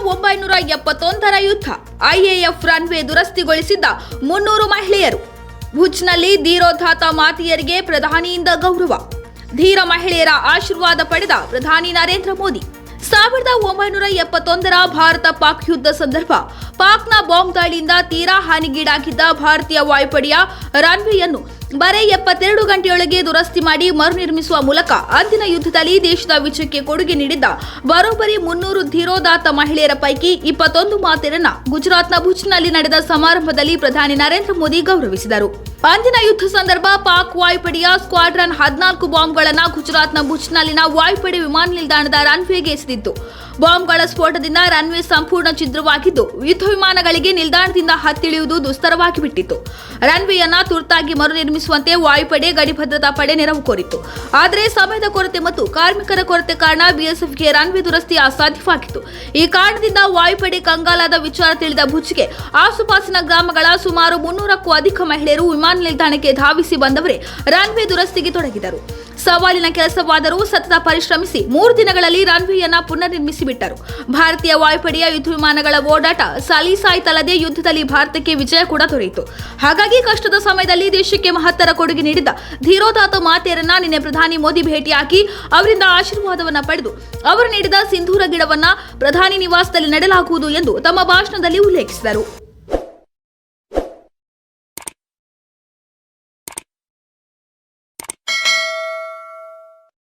1971ರ ಯುದ್ಧ. IAF runway ದುರಸ್ತಿಗೊಳಿಸಿದ್ದ 300 ಮಹಿಳೆಯರು. ಭುಜ್ನಲ್ಲಿ ಧೀರೋದಾತ್ತ ಮಾತೆಯರಿಗೆ ಪ್ರಧಾನಿಯಿಂದ ಗೌರವ. ಧೀರ ಮಹಿಳೆಯರ ಆಶೀರ್ವಾದ ಪಡೆದ ಪ್ರಧಾನಿ ನರೇಂದ್ರ ಮೋದಿ. 1971ರ ಭಾರತ ಪಾಕ್ ಯುದ್ಧ ಸಂದರ್ಭ ಪಾಕ್ನ ಬಾಂಬ್ ದಾಳಿಯಿಂದ ತೀರಾ ಹಾನಿಗೀಡಾಗಿದ್ದ ಭಾರತೀಯ ವಾಯುಪಡೆಯ ರನ್ವೇಯನ್ನು ಬರೀ 72 ಗಂಟೆಯೊಳಗೆ ದುರಸ್ತಿ ಮಾಡಿ ಮರುನಿರ್ಮಿಸುವ ಮೂಲಕ ಅಂದಿನ ಯುದ್ಧದಲ್ಲಿ ದೇಶದ ವಿಜಯಕ್ಕೆ ಕೊಡುಗೆ ನೀಡಿದ್ದ ಬರೋಬ್ಬರಿ 300 ಧೀರೋದಾತ್ತ ಮಹಿಳೆಯರ ಪೈಕಿ 21 ಮಾತೆಯರನ್ನ ಗುಜರಾತ್ನ ಭುಜ್ನಲ್ಲಿ ನಡೆದ ಸಮಾರಂಭದಲ್ಲಿ ಪ್ರಧಾನಿ ನರೇಂದ್ರ ಮೋದಿ ಗೌರವಿಸಿದರು. ಅಂದಿನ ಯುದ್ಧ ಸಂದರ್ಭ ಪಾಕ್ ವಾಯುಪಡೆಯ ಸ್ಕ್ವಾಡ್ರನ್ 14 ಬಾಂಬ್ಗಳನ್ನು ಗುಜರಾತ್ನ ಭುಜ್ನಲ್ಲಿನ ವಾಯುಪಡೆ ವಿಮಾನ ನಿಲ್ದಾಣದ ರನ್ವೇಗೆ ಎಸೆದಿತ್ತು. ಬಾಂಬ್ಗಳ ಸ್ಫೋಟದಿಂದ ರನ್ವೇ ಸಂಪೂರ್ಣ ಛಿದ್ರವಾಗಿದ್ದು ಯುದ್ಧ ವಿಮಾನಗಳಿಗೆ ನಿಲ್ದಾಣದಿಂದ ಹತ್ತಿಳಿಯುವುದು ದುಸ್ತರವಾಗಿ ಬಿಟ್ಟಿತ್ತು. ರನ್ವೇಯನ್ನ ತುರ್ತಾಗಿ ಮರುನಿರ್ಮಿಸುವಂತೆ ವಾಯುಪಡೆ, ಗಡಿ ಭದ್ರತಾ ಪಡೆ ನೆರವು ಕೋರಿತ್ತು. ಆದರೆ ಸಮಯದ ಕೊರತೆ ಮತ್ತು ಕಾರ್ಮಿಕರ ಕೊರತೆ ಕಾರಣ ಬಿಎಸ್ಎಫ್ಗೆ ರನ್ವೇ ದುರಸ್ತಿ ಅಸಾಧ್ಯವಾಗಿತ್ತು. ಈ ಕಾರಣದಿಂದ ವಾಯುಪಡೆ ಕಂಗಾಲಾದ ವಿಚಾರ ತಿಳಿದ ಭುಜ್ಗೆ ಆಸುಪಾಸಿನ ಗ್ರಾಮಗಳ ಸುಮಾರು 300ಕ್ಕೂ ಅಧಿಕ ಮಹಿಳೆಯರು ವಿಮಾನ ನಿಲ್ದಾಣಕ್ಕೆ ಧಾವಿಸಿ ಬಂದವರೇ ರನ್ವೇ ದುರಸ್ತಿಗೆ ತೊಡಗಿದರು. ಸವಾಲಿನ ಕೆಲಸವಾದರೂ ಸತತ ಪರಿಶ್ರಮಿಸಿ 3 ದಿನಗಳಲ್ಲಿ ರನ್ವೇಯನ್ನ ಪುನರ್ನಿರ್ಮಿಸಿ ಬಿಟ್ಟರು. ಭಾರತೀಯ ವಾಯುಪಡೆಯ ಯುದ್ಧ ವಿಮಾನಗಳ ಓಡಾಟ ಸಲೀಸಾಯ್ತಲ್ಲದೆ ಯುದ್ಧದಲ್ಲಿ ಭಾರತಕ್ಕೆ ವಿಜಯ ಕೂಡ ದೊರೆಯಿತು. ಹಾಗಾಗಿ ಕಷ್ಟದ ಸಮಯದಲ್ಲಿ ದೇಶಕ್ಕೆ ಮಹತ್ತರ ಕೊಡುಗೆ ನೀಡಿದ ಧೀರೋದಾತ್ತ ಮಾತೆಯರನ್ನ ನಿನ್ನೆ ಪ್ರಧಾನಿ ಮೋದಿ ಭೇಟಿಯಾಗಿ ಅವರಿಂದ ಆಶೀರ್ವಾದವನ್ನ ಪಡೆದು ಅವರು ನೀಡಿದ ಸಿಂಧೂರ ಗಿಡವನ್ನ ಪ್ರಧಾನಿ ನಿವಾಸದಲ್ಲಿ ನೆಡಲಾಗುವುದು ಎಂದು ತಮ್ಮ ಭಾಷಣದಲ್ಲಿ ಉಲ್ಲೇಖಿಸಿದರು.